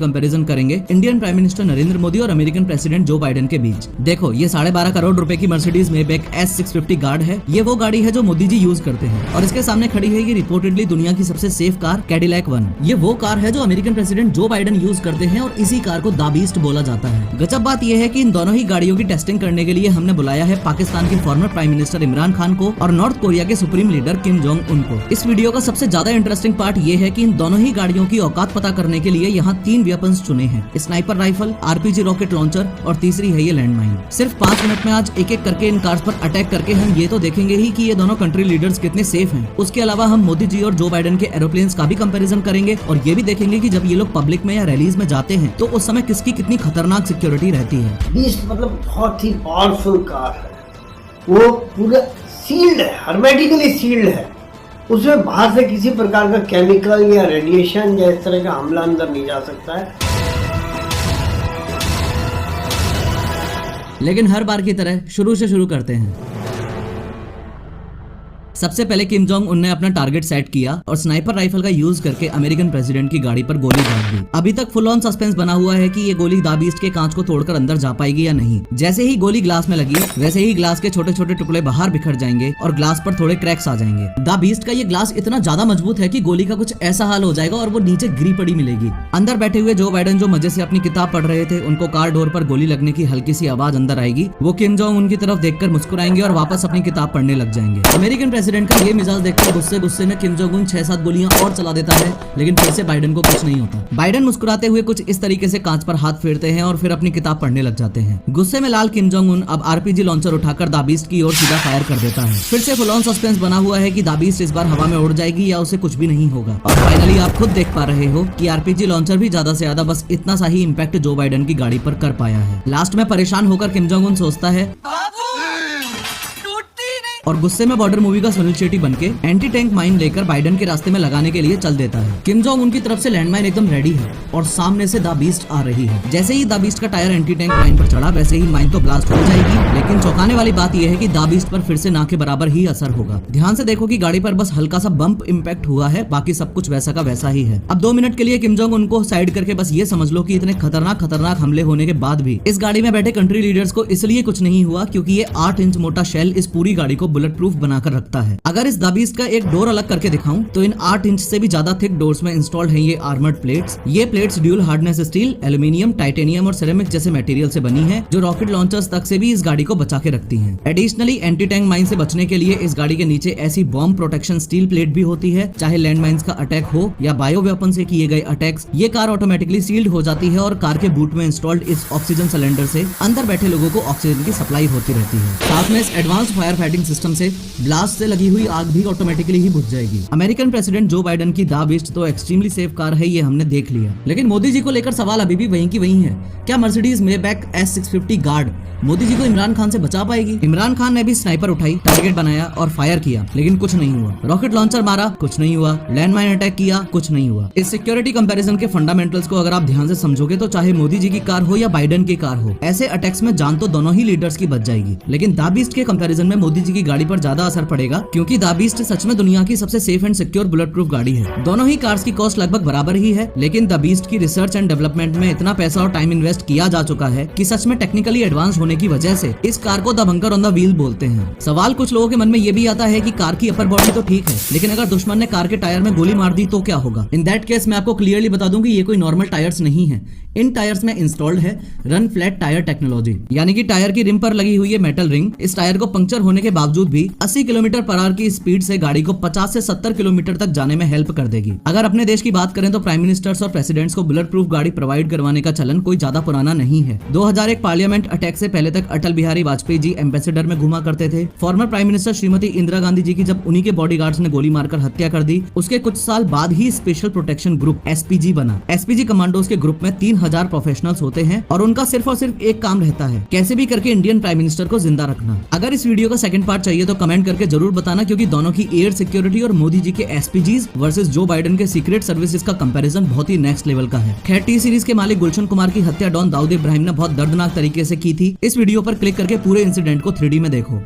Comparison करेंगे Indian prime minister Narendra Modi और American president Joe Biden के बीच। देखो, ये 12.5 करोड़ रुपए की मर्सिडीज मेबैक S650 गार्ड है। ये वो गाड़ी है जो मोदी जी यूज करते हैं और इसके सामने खड़ी है ये रिपोर्टेडली दुनिया की सबसे सेफ कार कैडिलैक वन। ये वो कार है जो American president Joe Biden use करते हैं और इसी कार को द बीस्ट बोला जाता है। गजब बात यह है कि इन दोनों ही गाड़ियों की टेस्टिंग करने के लिए हमने बुलाया है पाकिस्तान के farmer prime minister Imran Khan को और नॉर्थ कोरिया के supreme leader Kim Jong Un को। इस वीडियो का सबसे ज्यादा इंटरेस्टिंग पार्ट ये है कि इन दोनों ही गाड़ियों की औकात पता करने के लिए यहाँ 3 वेपन्स चुने हैं, sniper rifle, RPG rocket launcher और तीसरी है ये लैंडमाइन। सिर्फ 5 मिनट में आज एक एक करके इन कार्स पर अटैक करके हम ये तो देखेंगे ही कि ये दोनों कंट्री लीडर्स कितने सेफ हैं। उसके अलावा हम मोदी जी और जो बाइडेन के एरोप्लेन्स का भी कंपैरिजन करेंगे और ये भी देखेंगे कि जब ये लोग पब्लिक में या रैलीज में जाते हैं तो उस समय किसकी कितनी खतरनाक सिक्योरिटी रहती है। बीस्ट मतलब बहुत ही पावरफुल कार है, वो पूरा सील्ड है, हर्मेटिकली सील्ड है। उसमें बाहर से किसी प्रकार का केमिकल या रेडिएशन या इस तरह का हमला अंदर नहीं जा सकता है। लेकिन हर बार की तरह शुरू से शुरू करते हैं। सबसे पहले किम जोंग उन ने अपना टारगेट सेट किया और स्नाइपर राइफल का यूज करके अमेरिकन प्रेसिडेंट की गाड़ी पर गोली दाग दी। अभी तक फुल ऑन सस्पेंस बना हुआ है कि ये गोली द बीस्ट के कांच को तोड़कर अंदर जा पाएगी या नहीं। जैसे ही गोली ग्लास में लगी वैसे ही ग्लास के छोटे छोटे टुकड़े बाहर बिखर जाएंगे और ग्लास पर थोड़े क्रैक्स आ जाएंगे। द बीस्ट का ये ग्लास इतना ज्यादा मजबूत है कि गोली का कुछ ऐसा हाल हो जाएगा और वो नीचे गिरी पड़ी मिलेगी। अंदर बैठे हुए जो बाइडेन जो मजे से अपनी किताब पढ़ रहे थे, उनको कार डोर पर गोली लगने की हल्की सी आवाज अंदर आएगी। वो किम जोंग उनकी तरफ देखकर मुस्कुराएंगे और वापस अपनी किताब पढ़ने लग जाएंगे। अमेरिकन प्रेसिडेंट का ये मिजाज देखकर गुस्से में किम जोंग उन 6-7 गोलियां और चला देता है, लेकिन फिर से बाइडेन को कुछ नहीं होता। बाइडेन मुस्कुराते हुए कुछ इस तरीके से कांच पर हाथ फेरते हैं और फिर अपनी किताब पढ़ने लग जाते हैं। गुस्से में लाल किम जोंग उन अब RPG लॉन्चर उठाकर द बीस्ट की ओर सीधा फायर कर देता है। फिर से फुल ऑन सस्पेंस बना हुआ है कि द बीस्ट इस बार हवा में उड़ जाएगी या उसे कुछ भी नहीं होगा। और फाइनली आप खुद देख पा रहे हो कि RPG लॉन्चर भी ज्यादा से ज्यादा बस इतना सा ही इम्पैक्ट जो बाइडेन की गाड़ी पर कर पाया है। लास्ट में परेशान होकर किम जोंग उन सोचता है और गुस्से में बॉर्डर मूवी का सुनील शेट्टी बनके एंटी टैंक माइन लेकर बाइडेन के रास्ते में लगाने के लिए चल देता है। किम जोंग उनकी तरफ से लैंडमाइन एकदम रेडी है और सामने से द बीस्ट आ रही है। जैसे ही द बीस्ट का टायर एंटी टैंक माइन पर चढ़ा वैसे ही माइन तो ब्लास्ट हो जाएगी, लेकिन चौंकाने वाली बात यह है कि द बीस्ट पर फिर से ना के बराबर ही असर होगा। ध्यान से देखो कि गाड़ी पर बस हल्का सा बम्प इम्पैक्ट हुआ है, बाकी सब कुछ वैसा का वैसा ही है। अब 2 मिनट के लिए किम जोंग उनको साइड करके बस ये समझ लो कि इतने खतरनाक हमले होने के बाद भी इस गाड़ी में बैठे कंट्री लीडर्स को इसलिए कुछ नहीं हुआ क्योंकि ये 8 इंच मोटा शेल इस पूरी गाड़ी को बुलेट प्रूफ बनाकर रखता है। अगर इस द बीस्ट का एक डोर अलग करके दिखाऊं तो इन 8 इंच से भी ज्यादा थिक डोर्स में इंस्टॉल्ड हैं ये आर्मर्ड प्लेट्स। ये plates dual hardness steel, aluminium, titanium और सिरेमिक जैसे मटेरियल से बनी है, जो रॉकेट लॉन्चर्स तक से भी इस गाड़ी को बचा के रखती हैं। एडिशनली एंटी टैंक माइन से बचने के लिए इस गाड़ी के नीचे ऐसी बॉम्ब प्रोटेक्शन स्टील प्लेट भी होती है, चाहे लैंड माइंस का अटैक हो या बायो वेपन से किए गए अटैक्स। ये कार ऑटोमेटिकली सील्ड हो जाती है और कार के बूट में इंस्टॉल्ड इस ऑक्सीजन सिलेंडर से अंदर बैठे लोगों को ऑक्सीजन की सप्लाई होती रहती है। साथ में इस एडवांस फायर फाइटिंग सिस्टम से ब्लास्ट से लगी हुई आग भी ऑटोमेटिकली ही बुझ जाएगी। अमेरिकन प्रेसिडेंट जो बाइडेन की द बीस्ट तो एक्सट्रीमली सेफ कार है, ये हमने देख लिया, लेकिन मोदी जी को लेकर सवाल अभी भी वहीं की वहीं है। क्या Mercedes Maybach S650 guard Modi ji को इमरान खान से बचा पाएगी? इमरान खान ने भी स्नाइपर उठाई, टारगेट बनाया और फायर किया, लेकिन कुछ नहीं हुआ। रॉकेट लॉन्चर मारा, कुछ नहीं हुआ। लैंडमाइन अटैक किया, कुछ नहीं हुआ। इस सिक्योरिटी कंपैरिजन के फंडामेंटल्स को अगर आप ध्यान से समझोगे तो चाहे मोदी जी की कार हो या बाइडेन की कार हो, ऐसे अटैक्स में जान तो दोनों ही लीडर्स की बच जाएगी। लेकिन द बीस्ट के कंपैरिजन में मोदी जी की गाड़ी पर ज्यादा असर पड़ेगा, क्योंकि द बीस्ट सच में दुनिया की सबसे safe and secure bullet proof गाड़ी है। दोनों ही कार्स की कॉस्ट लगभग बराबर ही है, लेकिन द बीस्ट की रिसर्च एंड डेवलपमेंट में इतना पैसा और टाइम इन्वेस्ट किया जा चुका है कि सच में टेक्निकली एडवांस होने की वजह से इस कार को the bunker on the wheel बोलते हैं। सवाल कुछ लोगों के मन में ये भी आता है कि कार की अपर बॉडी तो ठीक है, लेकिन अगर दुश्मन ने कार के टायर में गोली मार दी तो क्या होगा? इन दैट केस मैं आपको क्लियरली बता दूं कि ये कोई नॉर्मल टायर्स नहीं है। इन टायर्स में इंस्टॉल्ड है रन फ्लैट टायर टेक्नोलॉजी, यानी कि टायर की रिम पर लगी हुई है मेटल रिंग। इस टायर को पंक्चर होने के बावजूद भी 80 किलोमीटर पर आवर की स्पीड से गाड़ी को 50 से 70 किलोमीटर तक जाने में हेल्प कर देगी। अगर अपने देश की बात करें तो प्राइम मिनिस्टर्स और प्रेसिडेंट्स को बुलेट प्रूफ गाड़ी प्रोवाइड करवाने का चलन कोई ज्यादा पुराना नहीं है। 2001 पार्लियामेंट अटैक से पहले तक अटल बिहारी वाजपेयी जी एम्बेसडर में घुमा करते थे। Former prime minister Shrimati Indira Gandhi ji की जब उन्हीं के बॉडीगार्ड्स ने गोली मारकर हत्या कर दी, उसके कुछ साल बाद ही स्पेशल प्रोटेक्शन ग्रुप SPG बना। SPG कमांडोज के ग्रुप में 3000 प्रोफेशनल्स होते हैं और उनका सिर्फ और सिर्फ एक काम रहता है, कैसे भी करके इंडियन प्राइम मिनिस्टर को जिंदा रखना। अगर इस वीडियो का सेकंड पार्ट चाहिए तो कमेंट करके जरूर बताना, क्योंकि दोनों की एयर सिक्योरिटी और मोदी जी के SPGs वर्सेस जो बाइडेन के सीक्रेट सर्विसेज का कंपैरिजन बहुत ही नेक्स्ट लेवल का है। खैर, टी सीरीज के मालिक गुलशन कुमार की हत्या डॉन दाऊद इब्राहिम ने बहुत दर्दनाक तरीके से की थी। इस वीडियो पर क्लिक करके पूरे इंसिडेंट को 3D में देखो।